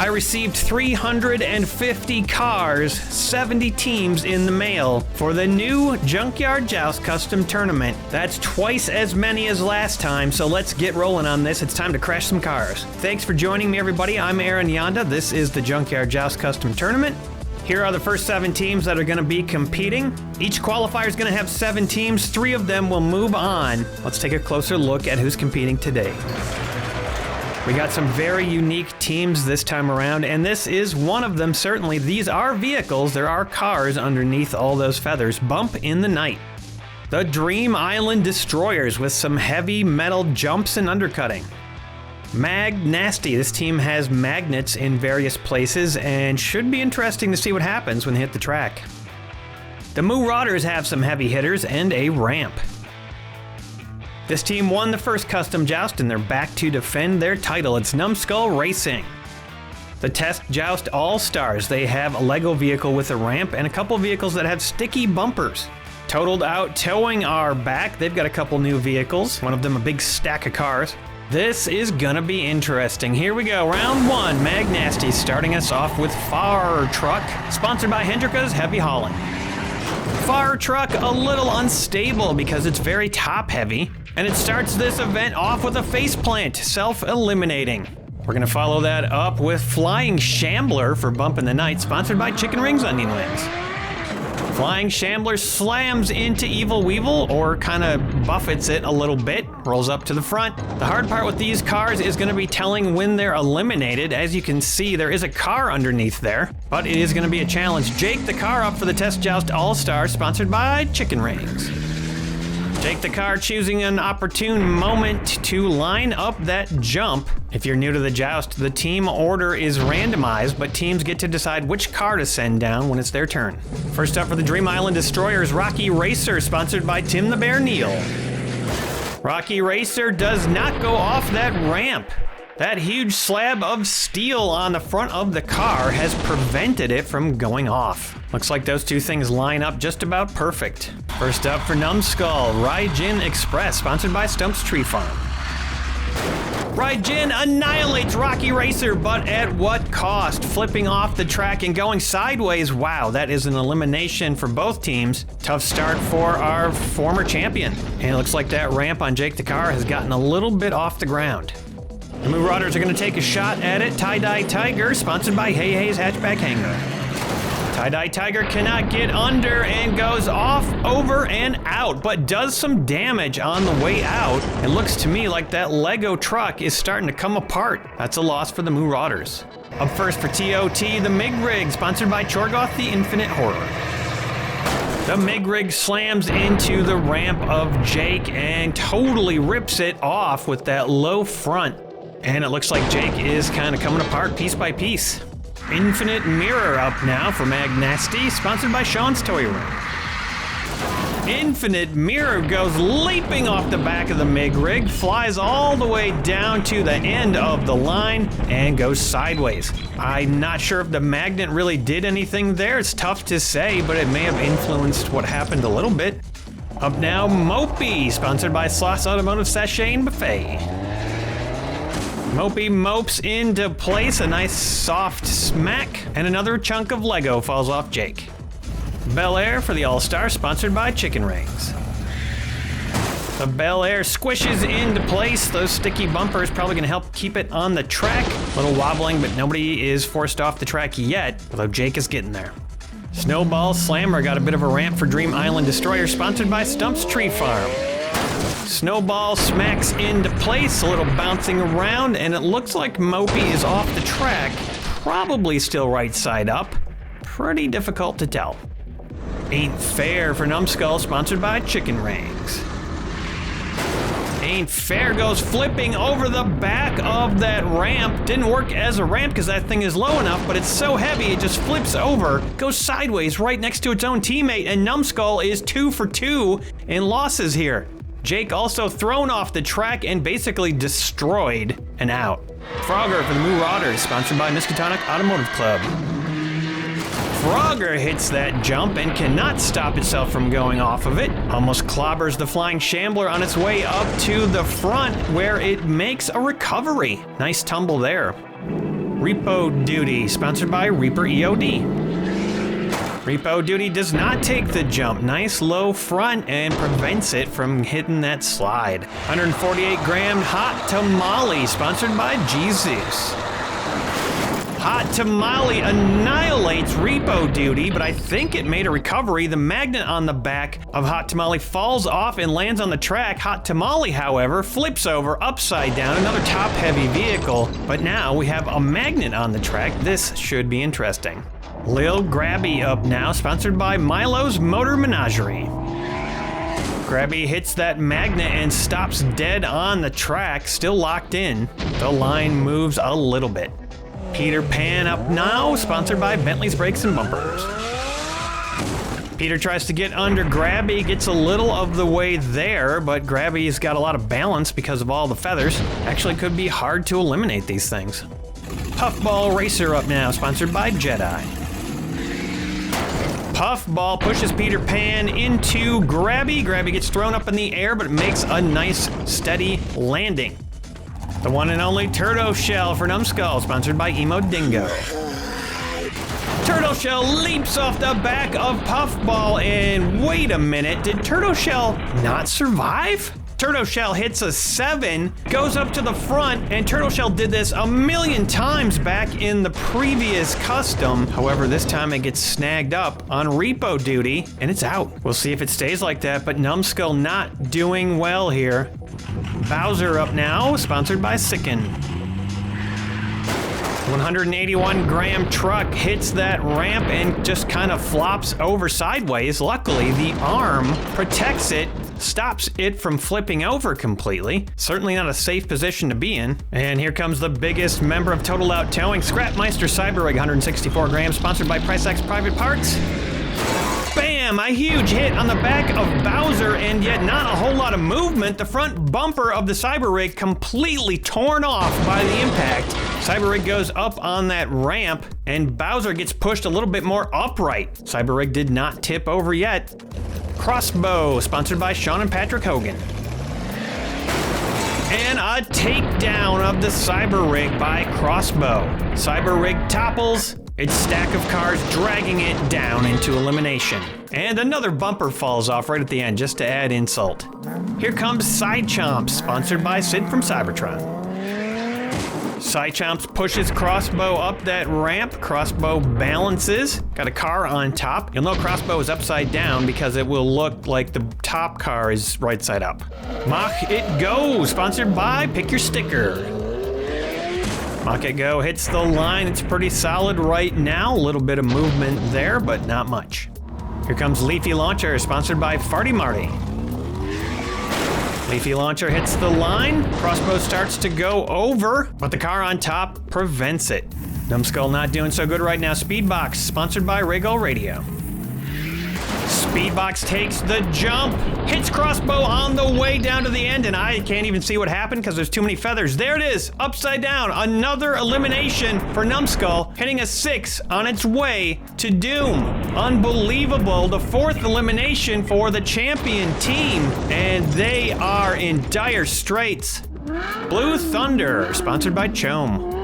I received 350 cars, 70 teams in the mail for the new Junkyard Joust custom tournament. That's twice as many as last time, so let's get rolling on this. It's time to crash some cars. Thanks for joining me, everybody. I'm Aaron Yonda. This is the Junkyard Joust custom tournament. Here are the first 7 teams that are going to be competing. Each qualifier is going to have 7 teams. 3 of them will move on. Let's take a closer look at who's competing today. We got some very unique teams this time around, and this is one of them, certainly. These are vehicles. There are cars underneath all those feathers. Bump in the night. The Dream Island Destroyers with some heavy metal jumps and undercutting. Mag Nasty. This team has magnets in various places and should be interesting to see what happens when they hit the track. The Marauders have some heavy hitters and a ramp. This team won the first custom joust and they're back to defend their title. It's Numbskull Racing. The Test Joust All-Stars. They have a Lego vehicle with a ramp and a couple vehicles that have sticky bumpers. Totaled Out Towing are back. They've got a couple new vehicles, one of them a big stack of cars. This is gonna be interesting. Here we go, round 1. Mag Nasty starting us off with Far Truck, sponsored by Hendrika's Heavy Hauling. Far Truck, a little unstable because it's very top heavy, and it starts this event off with a faceplant, self-eliminating. We're gonna follow that up with Flying Shambler for Bump in the Night, sponsored by Chicken Rings Onion Wings. Flying Shambler slams into Evil Weevil, or kind of buffets it a little bit, rolls up to the front. The hard part with these cars is going to be telling when they're eliminated. As you can see, there is a car underneath there, but it is going to be a challenge. Jake the car up for the Test Joust All-Star, sponsored by Chicken Rings. Jake the car choosing an opportune moment to line up that jump. If you're new to the joust, the team order is randomized, but teams get to decide which car to send down when it's their turn. First up for the Dream Island Destroyers, Rocky Racer, sponsored by Tim the Bear Neal. Rocky Racer does not go off that ramp. That huge slab of steel on the front of the car has prevented it from going off. Looks like those two things line up just about perfect. First up for Numbskull, Raijin Express, sponsored by Stump's Tree Farm. Raijin annihilates Rocky Racer, but at what cost? Flipping off the track and going sideways. Wow, that is an elimination for both teams. Tough start for our former champion. And it looks like that ramp on Jake the car has gotten a little bit off the ground. The Marauders are going to take a shot at it. Tie-Dye Tiger, sponsored by Hey Hey's Hatchback Hangar. Tie-Dye Tiger cannot get under and goes off, over, and out, but does some damage on the way out. It looks to me like that Lego truck is starting to come apart. That's a loss for the Marauders. Up first for TOT, the MIG Rig, sponsored by Chorgoth the Infinite Horror. The MIG Rig slams into the ramp of Jake and totally rips it off with that low front. And it looks like Jake is kind of coming apart piece by piece. Infinite Mirror up now for Mag Nasty, sponsored by Sean's Toy Room. Infinite Mirror goes leaping off the back of the MIG Rig, flies all the way down to the end of the line, and goes sideways. I'm not sure if the magnet really did anything there. It's tough to say, but it may have influenced what happened a little bit. Up now, Mopey, sponsored by Sloss Automotive Sachet and Buffet. Mopey mopes into place, a nice soft smack, and another chunk of Lego falls off Jake. Bel Air for the All-Star, sponsored by Chicken Rings. The Bel Air squishes into place. Those sticky bumpers probably gonna help keep it on the track. A little wobbling, but nobody is forced off the track yet, although Jake is getting there. Snowball Slammer got a bit of a ramp for Dream Island Destroyer, sponsored by Stump's Tree Farm. Snowball smacks into place, a little bouncing around, and it looks like Mopey is off the track, probably still right side up. Pretty difficult to tell. Ain't Fair for Numbskull, sponsored by Chicken Rings. Ain't Fair goes flipping over the back of that ramp. Didn't work as a ramp because that thing is low enough, but it's so heavy it just flips over, goes sideways right next to its own teammate, and Numbskull is 2 for 2 in losses here. Jake also thrown off the track and basically destroyed and out. Frogger for the Marauders, sponsored by Miskatonic Automotive Club. Frogger hits that jump and cannot stop itself from going off of it. Almost clobbers the Flying Shambler on its way up to the front where it makes a recovery. Nice tumble there. Repo Duty, sponsored by Reaper EOD. Repo Duty does not take the jump. Nice low front and prevents it from hitting that slide. 148 gram Hot Tamale, sponsored by Jesus. Hot Tamale annihilates Repo Duty, but I think it made a recovery. The magnet on the back of Hot Tamale falls off and lands on the track. Hot Tamale, however, flips over upside down, another top-heavy vehicle. But now we have a magnet on the track. This should be interesting. Lil Grabby up now, sponsored by Milo's Motor Menagerie. Grabby hits that magnet and stops dead on the track, still locked in. The line moves a little bit. Peter Pan up now, sponsored by Bentley's Brakes and Bumpers. Peter tries to get under Grabby, gets a little of the way there, but Grabby's got a lot of balance because of all the feathers. Actually could be hard to eliminate these things. Puffball Racer up now, sponsored by Jedi. Puffball pushes Peter Pan into Grabby. Grabby gets thrown up in the air, but makes a nice, steady landing. The one and only Turtle Shell for Numbskull, sponsored by Emo Dingo. Turtle Shell leaps off the back of Puffball, and wait a minute, did Turtle Shell not survive? Turtle Shell hits a 7, goes up to the front, and Turtle Shell did this a million times back in the previous custom. However, this time it gets snagged up on Repo Duty, and it's out. We'll see if it stays like that, but Numbskull not doing well here. Bowser up now, sponsored by Sicken. 181 gram truck hits that ramp and just kind of flops over sideways. Luckily, the arm protects it, stops it from flipping over completely. Certainly not a safe position to be in. And here comes the biggest member of Total Out Towing, Scrapmeister Cyberrig, 164 grams, sponsored by PriceX Private Parts. Bam! A huge hit on the back of Bowser, and yet not a whole lot of movement. The front bumper of the Cyberrig completely torn off by the impact. Cyberrig goes up on that ramp, and Bowser gets pushed a little bit more upright. Cyberrig did not tip over yet. Crossbow, sponsored by Sean and Patrick Hogan. And a takedown of the Cyberrig by Crossbow. Cyberrig topples, its stack of cars dragging it down into elimination. And another bumper falls off right at the end just to add insult. Here comes Psychomps, sponsored by Sid from Cybertron. Psychomps pushes Crossbow up that ramp. Crossbow balances. Got a car on top. You'll know Crossbow is upside down because it will look like the top car is right side up. Mach It Go, sponsored by Pick Your Sticker. Mach It Go hits the line. It's pretty solid right now. A little bit of movement there, but not much. Here comes Leafy Launcher, sponsored by Farty Marty. Leafy Launcher hits the line. Crossbow starts to go over, but the car on top prevents it. Numbskull not doing so good right now. Speedbox, sponsored by Regal Radio. Speedbox takes the jump, hits Crossbow on the way down to the end, and I can't even see what happened because there's too many feathers. There it is, upside down. Another elimination for Numbskull, hitting a 6 on its way to doom. Unbelievable, the 4th elimination for the champion team, and they are in dire straits. Blue Thunder, sponsored by Chome.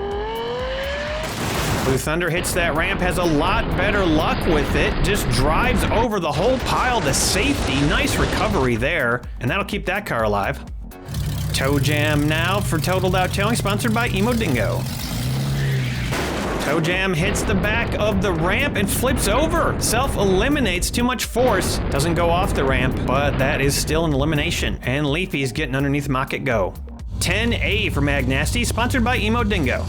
Blue Thunder hits that ramp, has a lot better luck with it, just drives over the whole pile to safety. Nice recovery there, and that'll keep that car alive. Toe Jam now for Totaled Out Towing, sponsored by Emo Dingo. Toe Jam hits the back of the ramp and flips over. Self-eliminates, too much force. Doesn't go off the ramp, but that is still an elimination. And Leafy's getting underneath Mach It Go. 10A for Magnasty, sponsored by Emo Dingo.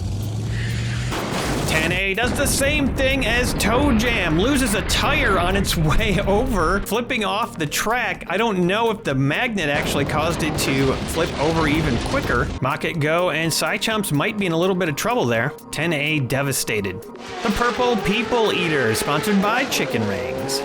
10A does the same thing as Toe Jam, loses a tire on its way over, flipping off the track. I don't know if the magnet actually caused it to flip over even quicker. Mach It Go and Psychomps might be in a little bit of trouble there. 10A devastated. The Purple People Eater, sponsored by Chicken Rings.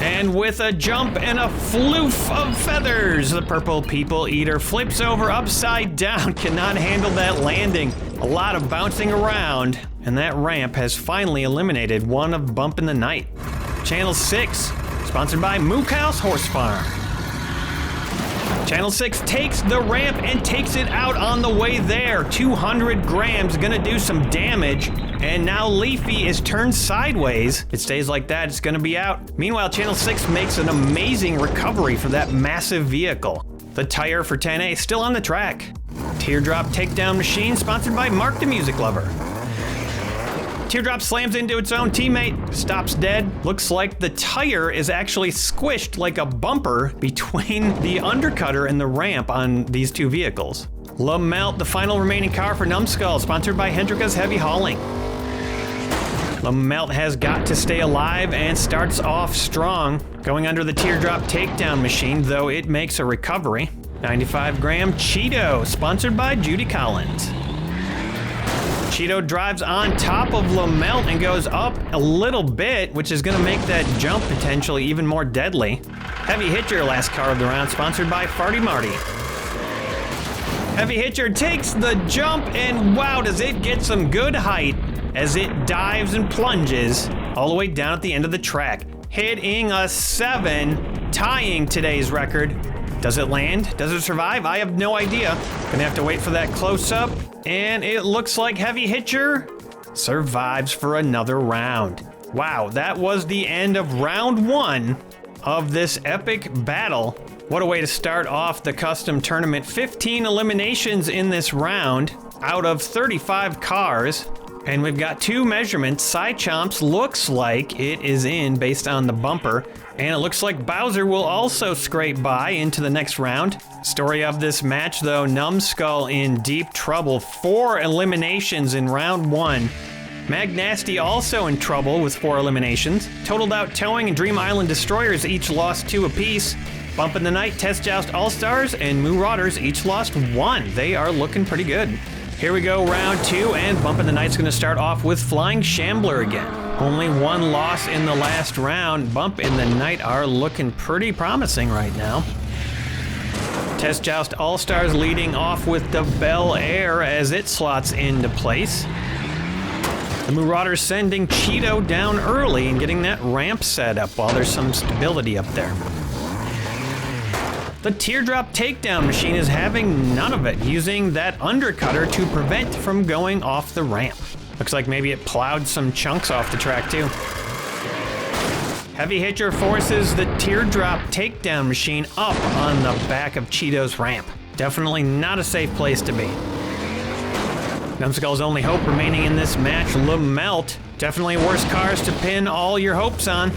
And with a jump and a floof of feathers, the Purple People Eater flips over upside down, cannot handle that landing. A lot of bouncing around, and that ramp has finally eliminated one of Bump in the Night. Channel 6, sponsored by Mook House Horse Farm. Channel 6 takes the ramp and takes it out on the way there. 200 grams, gonna do some damage. And now Leafy is turned sideways. If it stays like that, it's gonna be out. Meanwhile, Channel 6 makes an amazing recovery for that massive vehicle. The tire for 10A still on the track. Teardrop takedown machine sponsored by Mark the Music Lover. Teardrop slams into its own teammate, stops dead. Looks like the tire is actually squished like a bumper between the undercutter and the ramp on these two vehicles. LaMelt, the final remaining car for Numbskull, sponsored by Hendrika's Heavy Hauling. LaMelt has got to stay alive and starts off strong, going under the teardrop takedown machine, though it makes a recovery. 95 gram Cheeto, sponsored by Judy Collins. Cheeto drives on top of LaMelt and goes up a little bit, which is going to make that jump potentially even more deadly. Heavy Hitcher, last car of the round, sponsored by Farty Marty. Heavy Hitcher takes the jump, and wow, does it get some good height as it dives and plunges all the way down at the end of the track, hitting a 7, tying today's record. Does it land? Does it survive? I have no idea. Gonna have to wait for that close-up. And it looks like Heavy Hitcher survives for another round. Wow, that was the end of round 1 of this epic battle. What a way to start off the custom tournament. 15 eliminations in this round out of 35 cars. And we've got 2 measurements. Psychomps looks like it is in based on the bumper. And it looks like Bowser will also scrape by into the next round. Story of this match, though, Numbskull in deep trouble. 4 eliminations in round 1. Magnasty also in trouble with 4 eliminations. Totaled Out Towing and Dream Island Destroyers each lost 2 apiece. Bump in the Night, Test Joust All-Stars, and Marauders each lost 1. They are looking pretty good. Here we go, round 2, and Bump in the Night's gonna start off with Flying Shambler again. Only 1 loss in the last round. Bump in the Night are looking pretty promising right now. Test Joust All-Stars leading off with the Bel Air as it slots into place. The Marauders sending Cheeto down early and getting that ramp set up while there's some stability up there. The teardrop takedown machine is having none of it, using that undercutter to prevent from going off the ramp. Looks like maybe it plowed some chunks off the track too. Heavy Hitcher forces the teardrop takedown machine up on the back of Cheeto's ramp. Definitely not a safe place to be. Numbskull's only hope remaining in this match, LaMelt. Definitely worse cars to pin all your hopes on.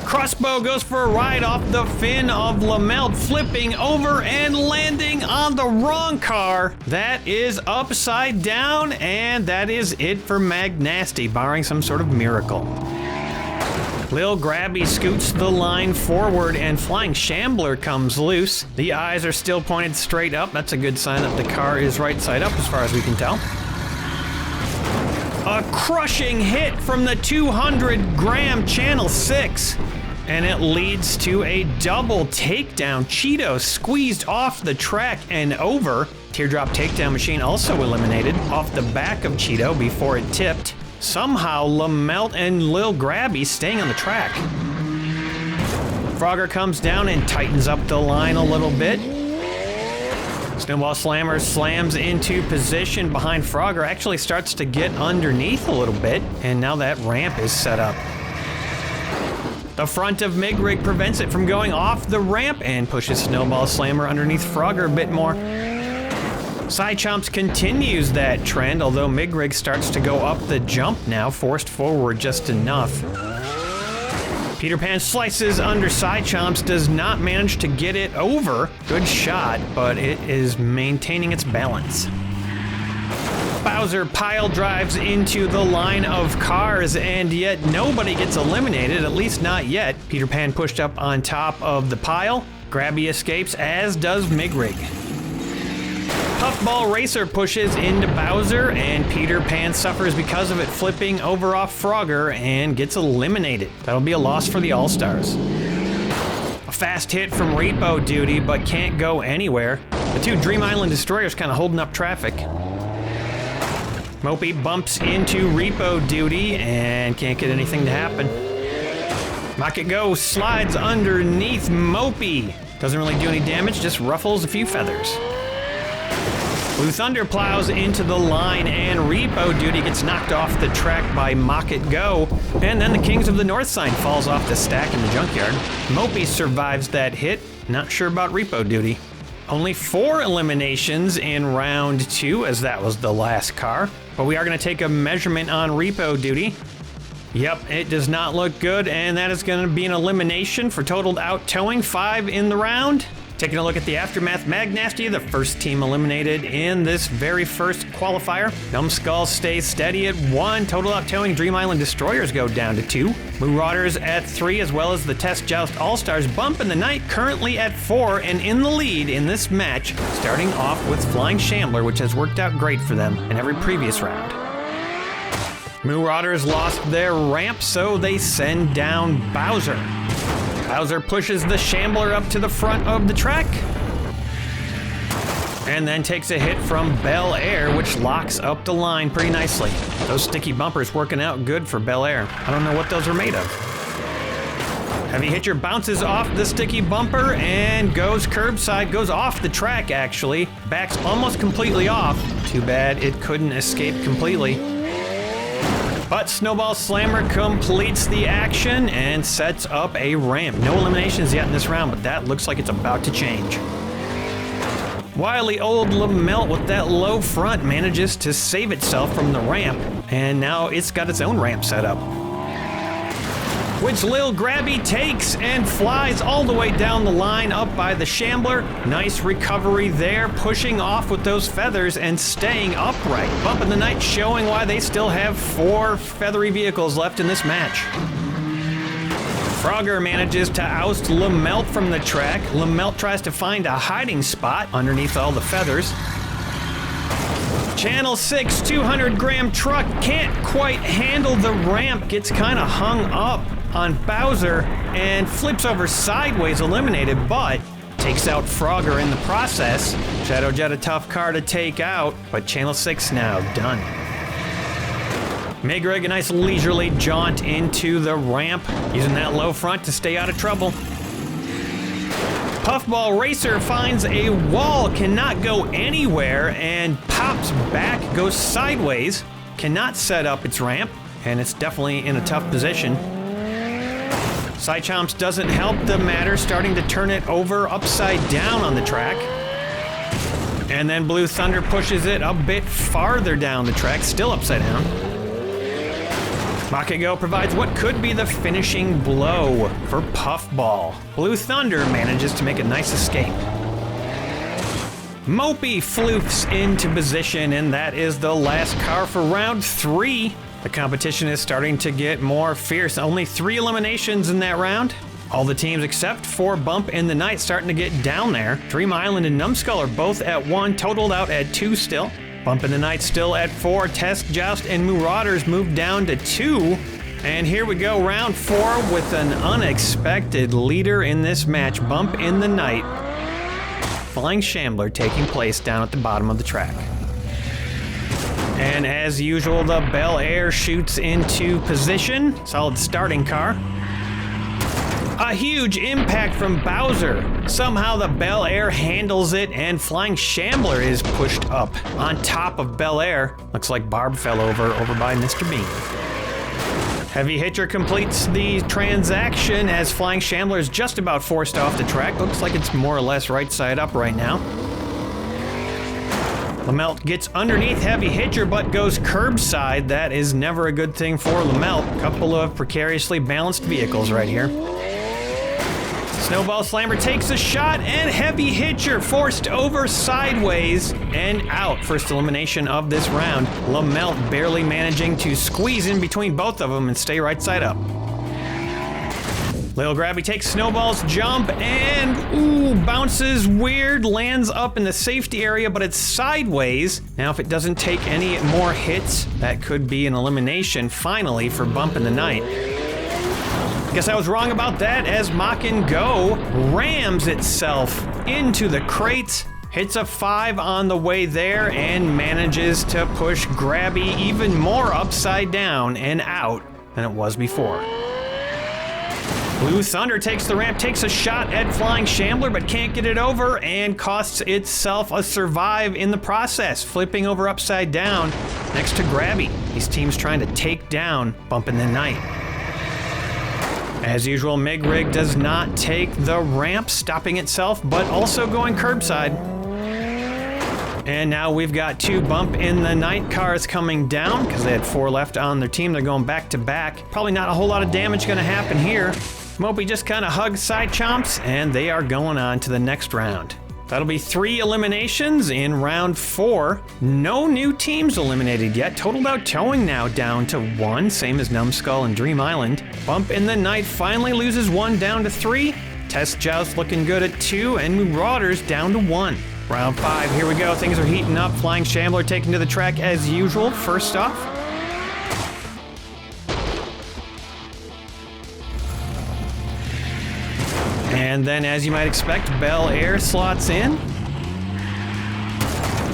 Crossbow goes for a ride off the fin of LaMelt, flipping over and landing on the wrong car. That is upside down, and that is it for Magnasty, barring some sort of miracle. Lil Grabby scoots the line forward, and Flying Shambler comes loose. The eyes are still pointed straight up. That's a good sign that the car is right side up as far as we can tell. A crushing hit from the 200 gram Channel 6. And it leads to a double takedown. Cheeto squeezed off the track and over. Teardrop takedown machine also eliminated off the back of Cheeto before it tipped. Somehow LaMelt and Lil Grabby staying on the track. Frogger comes down and tightens up the line a little bit. Snowball Slammer slams into position behind Frogger, actually starts to get underneath a little bit, and now that ramp is set up. The front of Migrig prevents it from going off the ramp and pushes Snowball Slammer underneath Frogger a bit more. Psychomps continues that trend, although Migrig starts to go up the jump now, forced forward just enough. Peter Pan slices under Psychomps, does not manage to get it over. Good shot, but it is maintaining its balance. Bowser pile drives into the line of cars, and yet nobody gets eliminated, at least not yet. Peter Pan pushed up on top of the pile. Grabby escapes, as does Migrig. Puffball Racer pushes into Bowser, and Peter Pan suffers because of it, flipping over off Frogger and gets eliminated. That'll be a loss for the All-Stars. A fast hit from Repo Duty, but can't go anywhere. The 2 Dream Island Destroyers kind of holding up traffic. Mopey bumps into Repo Duty and can't get anything to happen. Mock It Go slides underneath Mopey. Doesn't really do any damage, just ruffles a few feathers. Blue Thunder plows into the line, and Repo Duty gets knocked off the track by Mock It Go. And then the Kings of the North sign falls off the stack in the junkyard. Mopey survives that hit. Not sure about Repo Duty. Only 4 eliminations in round 2, as that was the last car. But we are going to take a measurement on Repo Duty. Yep, it does not look good, and that is going to be an elimination for totaled out towing, 5 in the round. Taking a look at the aftermath, Magnasty, the first team eliminated in this very first qualifier. Numbskull stays steady at 1. Total out towing Dream Island Destroyers go down to 2. Marauders at 3, as well as the Test Joust All-Stars bump in the night currently at 4, and in the lead in this match, starting off with Flying Shambler, which has worked out great for them in every previous round. Marauders lost their ramp, so they send down Bowser. Bowser pushes the Shambler up to the front of the track, and then takes a hit from Bel Air, which locks up the line pretty nicely. Those sticky bumpers working out good for Bel Air. I don't know what those are made of. Heavy Hitcher bounces off the sticky bumper and goes curbside, goes off the track actually. Backs almost completely off. Too bad it couldn't escape completely. But Snowball Slammer completes the action and sets up a ramp. No eliminations yet in this round, but that looks like it's about to change. Wily old Lamelt with that low front manages to save itself from the ramp, and now it's got its own ramp set up, which Lil Grabby takes and flies all the way down the line up by the Shambler. Nice recovery there, pushing off with those feathers and staying upright. Bump in the night showing why they still have 4 feathery vehicles left in this match. Frogger manages to oust Lamelt from the track. Lamelt tries to find a hiding spot underneath all the feathers. Channel 6 200-gram truck can't quite handle the ramp, gets kind of hung up on Bowser and flips over sideways, eliminated, but takes out Frogger in the process. Shadow Jet, a tough car to take out, but Channel 6 now done. Megrig, a nice leisurely jaunt into the ramp, using that low front to stay out of trouble. Puffball Racer finds a wall, cannot go anywhere, and pops back, goes sideways, cannot set up its ramp, and it's definitely in a tough position. Psychomps doesn't help the matter, starting to turn it over upside down on the track. And then Blue Thunder pushes it a bit farther down the track, still upside down. Makigo provides what could be the finishing blow for Puffball. Blue Thunder manages to make a nice escape. Mopey floofs into position, and that is the last car for round 3. The competition is starting to get more fierce. Only 3 eliminations in that round. All the teams except for Bump in the Night starting to get down there. Dream Island and Numbskull are both at 1, totaled out at 2 still. Bump in the Night still at 4. Test Joust and Marauders move down to 2. And here we go, round 4 with an unexpected leader in this match. Bump in the Night. Flying Shambler taking place down at the bottom of the track. And as usual, the Bel Air shoots into position. Solid starting car. A huge impact from Bowser. Somehow the Bel Air handles it, and Flying Shambler is pushed up on top of Bel Air. Looks like Barb fell over by Mr. Bean. Heavy Hitcher completes the transaction as Flying Shambler is just about forced off the track. Looks like it's more or less right side up right now. Lamelt gets underneath Heavy Hitcher but goes curbside. That is never a good thing for Lamelt. Couple of precariously balanced vehicles right here. Snowball Slammer takes a shot, and Heavy Hitcher forced over sideways and out. First elimination of this round. Lamelt barely managing to squeeze in between both of them and stay right side up. Lil Grabby takes Snowball's jump and bounces weird, lands up in the safety area, but it's sideways. Now if it doesn't take any more hits, that could be an elimination finally for Bump in the Night. Guess I was wrong about that, as Mock and Go rams itself into the crates, hits a 5 on the way there, and manages to push Grabby even more upside down and out than it was before. Blue Thunder takes the ramp, takes a shot at Flying Shambler, but can't get it over and costs itself a survive in the process, flipping over upside down next to Grabby. These teams trying to take down Bump in the Night. As usual, Mig Rig does not take the ramp, stopping itself, but also going curbside. And now we've got 2 Bump in the Night cars coming down because they had 4 left on their team. They're going back to back. Probably not a whole lot of damage going to happen here. Mopey just kind of hugs Side Chomps, and they are going on to the next round. That'll be 3 eliminations in round 4. No new teams eliminated yet. Totaled Out Towing now down to 1, same as Numbskull and Dream Island. Bump in the Night finally loses 1 down to 3. Test Joust looking good at 2, and Marauders down to 1. Round 5, here we go. Things are heating up. Flying Shambler taking to the track as usual. First off. And then, as you might expect, Bel Air slots in.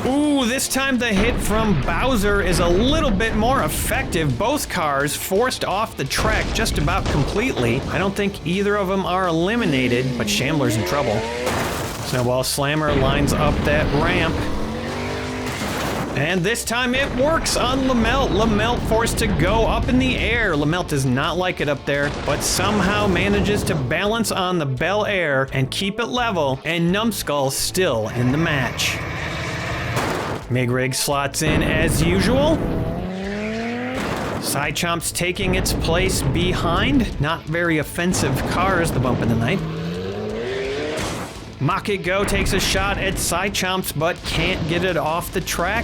Ooh, this time the hit from Bowser is a little bit more effective. Both cars forced off the track just about completely. I don't think either of them are eliminated, but Shambler's in trouble. Snowball Slammer lines up that ramp. And this time it works on Lamelt. Lamelt forced to go up in the air. Lamelt does not like it up there, but somehow manages to balance on the Bel Air and keep it level, and Numbskull still in the match. Mig-Rig slots in as usual. Side Chomp's taking its place behind. Not very offensive cars, the Bump in the Night. Mock It Go takes a shot at Side Chomps, but can't get it off the track.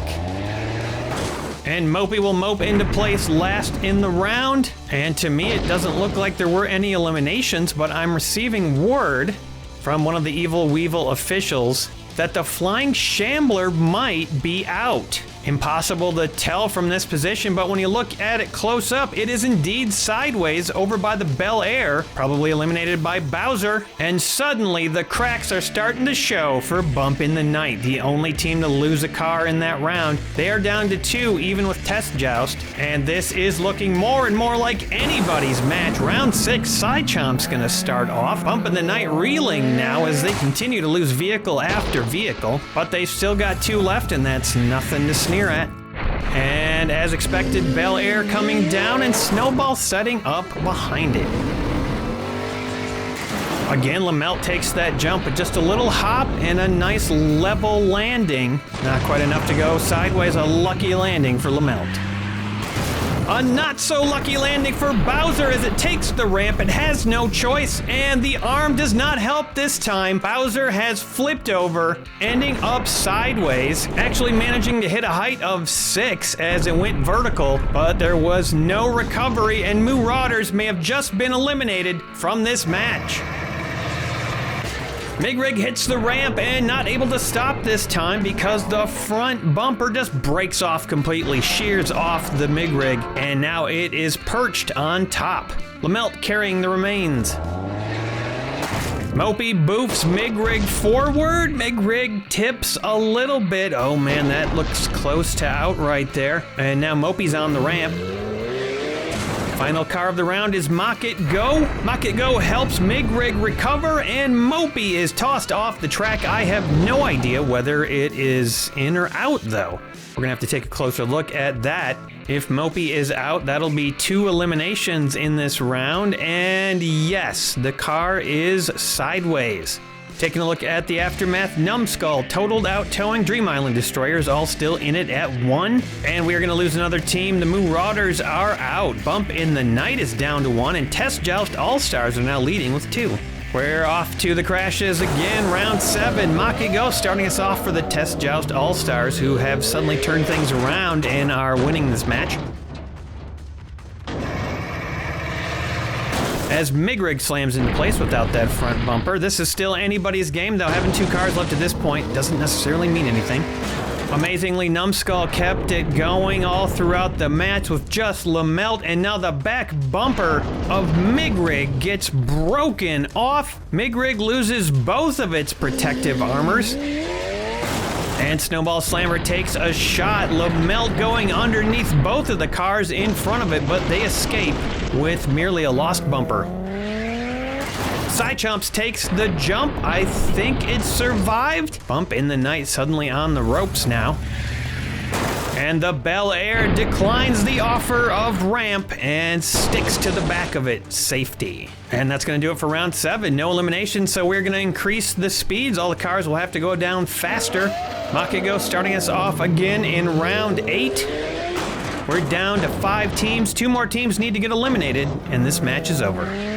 And Mopey will mope into place last in the round. And to me, it doesn't look like there were any eliminations, but I'm receiving word from one of the Evil Weevil officials that the Flying Shambler might be out. Impossible to tell from this position, but when you look at it close up, it is indeed sideways over by the Bel Air, probably eliminated by Bowser. And suddenly the cracks are starting to show for Bump in the Night, the only team to lose a car in that round. They are down to 2, even with Test Joust, and this is looking more and more like anybody's match. Round 6, Side Chomp's gonna start off. Bump in the Night reeling now as they continue to lose vehicle after vehicle, but they've still got 2 left, and that's nothing to sneer at. And as expected, Bel Air coming down and Snowball setting up behind it. Again, Lamelt takes that jump, but just a little hop and a nice level landing. Not quite enough to go sideways, a lucky landing for Lamelt. A not so lucky landing for Bowser as it takes the ramp. It has no choice, and the arm does not help this time. Bowser has flipped over, ending up sideways, actually managing to hit a height of 6 as it went vertical, but there was no recovery, and Marauders may have just been eliminated from this match. Mig-Rig hits the ramp and not able to stop this time because the front bumper just breaks off completely, shears off the Mig-Rig, and now it is perched on top. Lamelt carrying the remains. Mopey boofs Mig-Rig forward. Mig-Rig tips a little bit. Oh man, that looks close to out right there. And now Mopey's on the ramp. Final car of the round is Mock It Go. Mock It Go helps Mig-Rig recover, and Mopey is tossed off the track. I have no idea whether it is in or out, though. We're gonna have to take a closer look at that. If Mopey is out, that'll be 2 eliminations in this round, and yes, the car is sideways. Taking a look at the aftermath, Numbskull, Totaled Out Towing, Dream Island Destroyers all still in it at 1. And we are going to lose another team. The Marauders are out. Bump in the Night is down to 1, and Test Joust All-Stars are now leading with 2. We're off to the crashes again, round 7. Mock It Go starting us off for the Test Joust All-Stars, who have suddenly turned things around and are winning this match. As Mig-Rig slams into place without that front bumper. This is still anybody's game, though having 2 cars left at this point doesn't necessarily mean anything. Amazingly, Numbskull kept it going all throughout the match with just Lamelt, and now the back bumper of Mig-Rig gets broken off. Mig-Rig loses both of its protective armors. And Snowball Slammer takes a shot. Lamelt going underneath both of the cars in front of it, but they escape with merely a lost bumper. Psychomps takes the jump. I think it survived. Bump in the night suddenly on the ropes now. And the Bel Air declines the offer of ramp and sticks to the back of it. Safety. And that's going to do it for round 7. No elimination, so we're going to increase the speeds. All the cars will have to go down faster. Makigo starting us off again in round 8. We're down to 5 teams. 2 more teams need to get eliminated, and this match is over.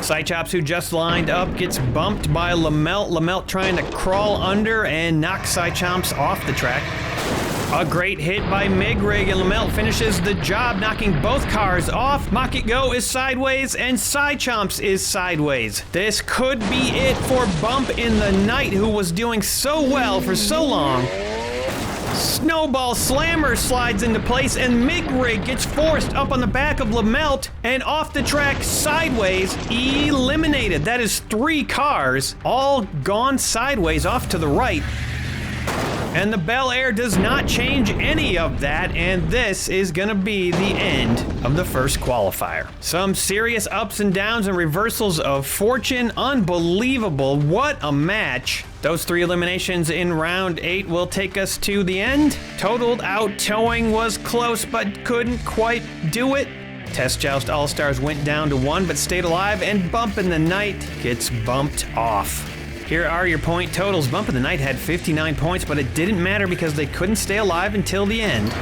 Cychops, who just lined up, gets bumped by Lamelt. Lamelt trying to crawl under and knock Cychops off the track. A great hit by Migrig, and Lamelt finishes the job, knocking both cars off. Makigo is sideways, and Cychomps is sideways. This could be it for Bump in the Night, who was doing so well for so long. Snowball Slammer slides into place, and Migrig gets forced up on the back of Lamelt and off the track sideways, eliminated. That is 3 cars, all gone sideways off to the right. And the Bel Air does not change any of that, and this is gonna be the end of the first qualifier. Some serious ups and downs and reversals of fortune. Unbelievable, what a match. Those 3 eliminations in round 8 will take us to the end. Totaled out towing was close, but couldn't quite do it. Test Joust All-Stars went down to 1, but stayed alive, and Bump in the Night gets bumped off. Here are your point totals. Bump in the Night had 59 points, but it didn't matter because they couldn't stay alive until the end.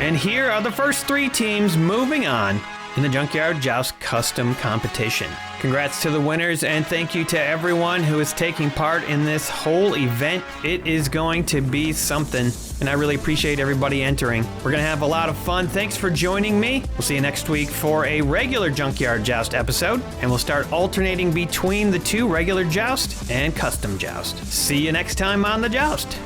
And here are the first 3 teams moving on in the Junkyard Joust Custom Competition. Congrats to the winners, and thank you to everyone who is taking part in this whole event. It is going to be something, and I really appreciate everybody entering. We're gonna have a lot of fun. Thanks for joining me. We'll see you next week for a regular Junkyard Joust episode, and we'll start alternating between the 2, regular Joust and Custom Joust. See you next time on the Joust.